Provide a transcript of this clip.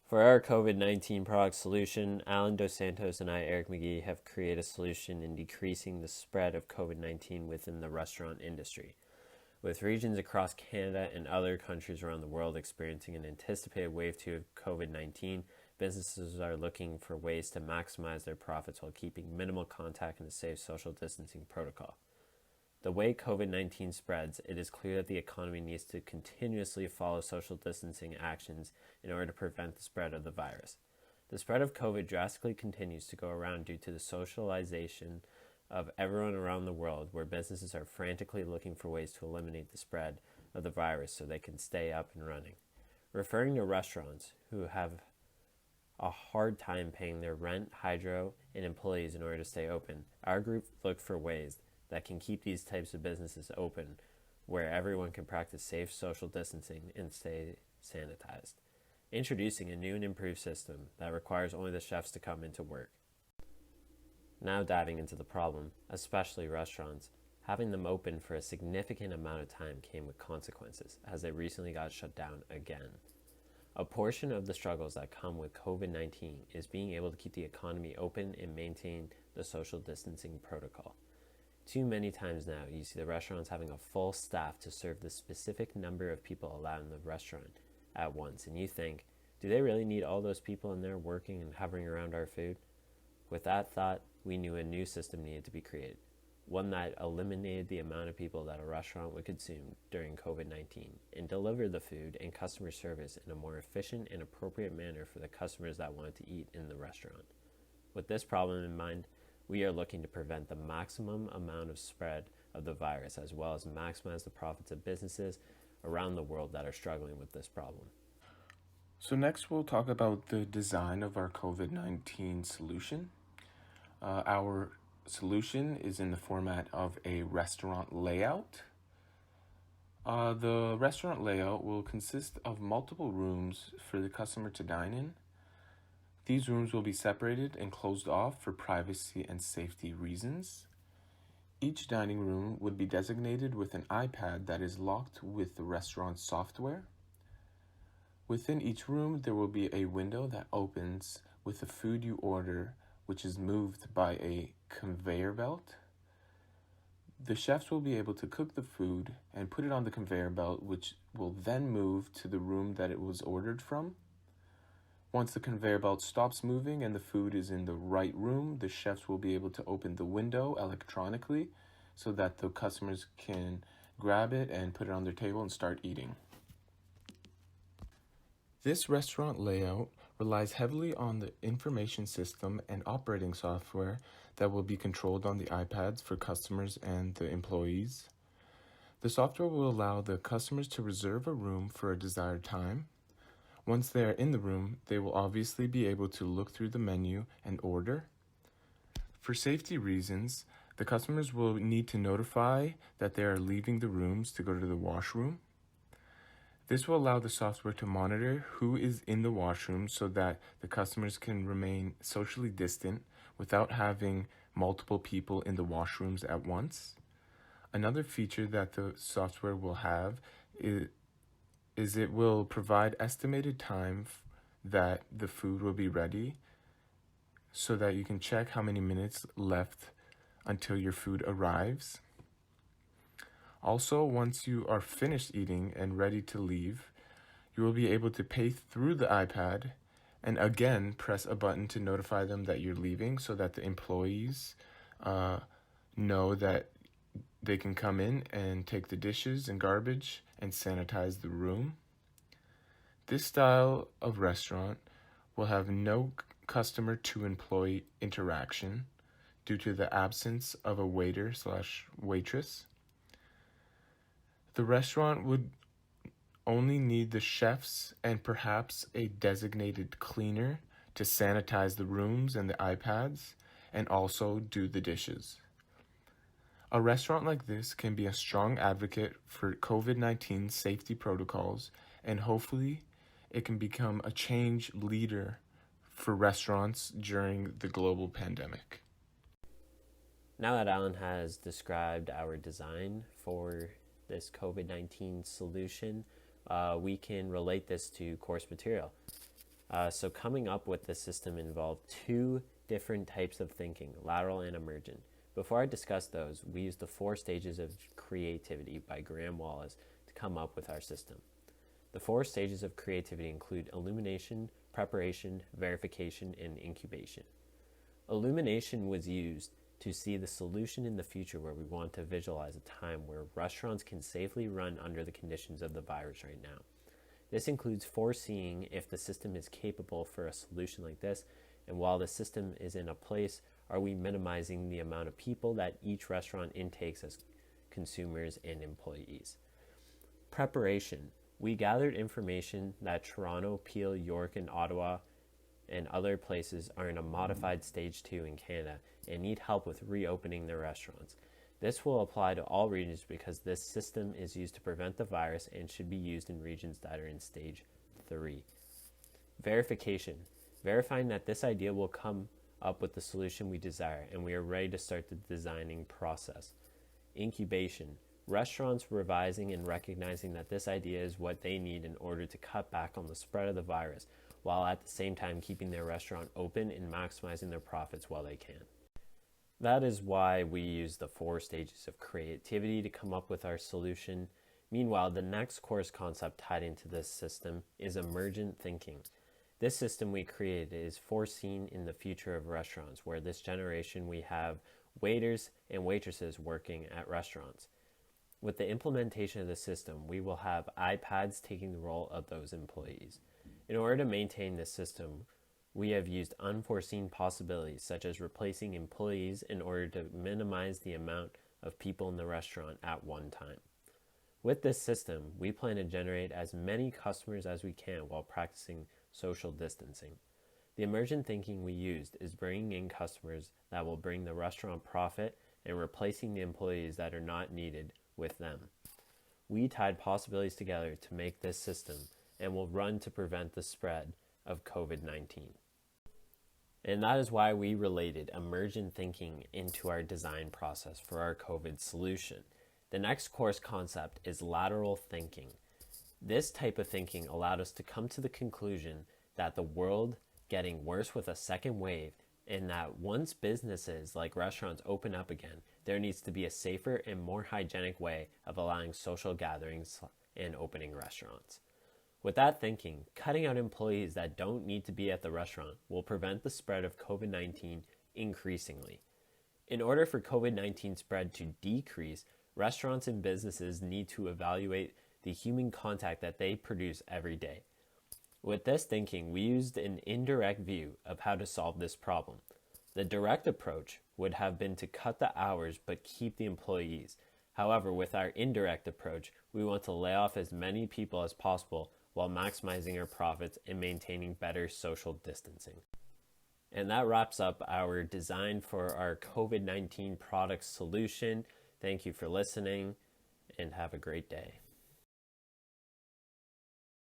For our COVID-19 product solution, Alan Dos Santos and I, Eric Mcghie, have created a solution in decreasing the spread of COVID-19 within the restaurant industry. With regions across Canada and other countries around the world experiencing an anticipated wave 2 of COVID-19, businesses are looking for ways to maximize their profits while keeping minimal contact and a safe social distancing protocol. The way COVID-19 spreads, it is clear that the economy needs to continuously follow social distancing actions in order to prevent the spread of the virus. The spread of COVID drastically continues to go around due to the socialization of everyone around the world, where businesses are frantically looking for ways to eliminate the spread of the virus so they can stay up and running. Referring to restaurants who have a hard time paying their rent, hydro, and employees in order to stay open, our group looked for ways that can keep these types of businesses open, where everyone can practice safe social distancing and stay sanitized. Introducing a new and improved system that requires only the chefs to come into work. Now diving into the problem, especially restaurants, having them open for a significant amount of time came with consequences, as they recently got shut down again. A portion of the struggles that come with COVID-19 is being able to keep the economy open and maintain the social distancing protocol. Too many times now, you see the restaurants having a full staff to serve the specific number of people allowed in the restaurant at once, and you think, do they really need all those people in there working and hovering around our food? With that thought, we knew a new system needed to be created, one that eliminated the amount of people that a restaurant would consume during COVID-19 and deliver the food and customer service in a more efficient and appropriate manner for the customers that wanted to eat in the restaurant. With this problem in mind, we are looking to prevent the maximum amount of spread of the virus, as well as maximize the profits of businesses around the world that are struggling with this problem. So next we'll talk about the design of our COVID-19 solution. Our solution is in the format of a restaurant layout. The restaurant layout will consist of multiple rooms for the customer to dine in. These rooms will be separated and closed off for privacy and safety reasons. Each dining room would be designated with an iPad that is locked with the restaurant software. Within each room, there will be a window that opens with the food you order, which is moved by a conveyor belt. The chefs will be able to cook the food and put it on the conveyor belt, which will then move to the room that it was ordered from. Once the conveyor belt stops moving and the food is in the right room, the chefs will be able to open the window electronically so that the customers can grab it and put it on their table and start eating. This restaurant layout relies heavily on the information system and operating software that will be controlled on the iPads for customers and the employees. The software will allow the customers to reserve a room for a desired time. Once they are in the room, they will obviously be able to look through the menu and order. For safety reasons, the customers will need to notify that they are leaving the rooms to go to the washroom. This will allow the software to monitor who is in the washroom so that the customers can remain socially distant without having multiple people in the washrooms at once. Another feature that the software will have is it will provide estimated time that the food will be ready so that you can check how many minutes left until your food arrives. Also, once you are finished eating and ready to leave, you will be able to pay through the iPad and again press a button to notify them that you're leaving so that the employees know that they can come in and take the dishes and garbage and sanitize the room. This style of restaurant will have no customer to employee interaction due to the absence of a waiter/waitress. The restaurant would only need the chefs and perhaps a designated cleaner to sanitize the rooms and the iPads and also do the dishes. A restaurant like this can be a strong advocate for COVID-19 safety protocols, and hopefully it can become a change leader for restaurants during the global pandemic. Now that Alan has described our design for this COVID-19 solution, we can relate this to course material. So coming up with this system involved two different types of thinking, lateral and emergent. Before I discuss those, we used the 4 stages of creativity by Graham Wallace to come up with our system. The 4 stages of creativity include illumination, preparation, verification, and incubation. Illumination was used to see the solution in the future, where we want to visualize a time where restaurants can safely run under the conditions of the virus right now. This includes foreseeing if the system is capable for a solution like this, and while the system is in a place, are we minimizing the amount of people that each restaurant intakes as consumers and employees. Preparation. We gathered information that Toronto, Peel, York, and Ottawa and other places are in a modified stage 2 in Canada and need help with reopening their restaurants. This will apply to all regions because this system is used to prevent the virus and should be used in regions that are in stage 3. Verification. Verifying that this idea will come up with the solution we desire and we are ready to start the designing process. Incubation. Restaurants revising and recognizing that this idea is what they need in order to cut back on the spread of the virus, while at the same time keeping their restaurant open and maximizing their profits while they can. That is why we use the 4 stages of creativity to come up with our solution. Meanwhile, the next course concept tied into this system is emergent thinking. This system we created is foreseen in the future of restaurants, where this generation we have waiters and waitresses working at restaurants. With the implementation of the system, we will have iPads taking the role of those employees. In order to maintain this system, we have used unforeseen possibilities, such as replacing employees in order to minimize the amount of people in the restaurant at one time. With this system, we plan to generate as many customers as we can while practicing social distancing. The emergent thinking we used is bringing in customers that will bring the restaurant profit and replacing the employees that are not needed with them. We tied possibilities together to make this system and will run to prevent the spread of COVID-19. And that is why we related emergent thinking into our design process for our COVID solution. The next course concept is lateral thinking. This type of thinking allowed us to come to the conclusion that the world getting worse with a second wave, and that once businesses like restaurants open up again, there needs to be a safer and more hygienic way of allowing social gatherings and opening restaurants. With that thinking, cutting out employees that don't need to be at the restaurant will prevent the spread of COVID-19 increasingly. In order for COVID-19 spread to decrease, restaurants and businesses need to evaluate the human contact that they produce every day. With this thinking, we used an indirect view of how to solve this problem. The direct approach would have been to cut the hours but keep the employees. However, with our indirect approach, we want to lay off as many people as possible while maximizing our profits and maintaining better social distancing. And that wraps up our design for our COVID-19 product solution. Thank you for listening and have a great day.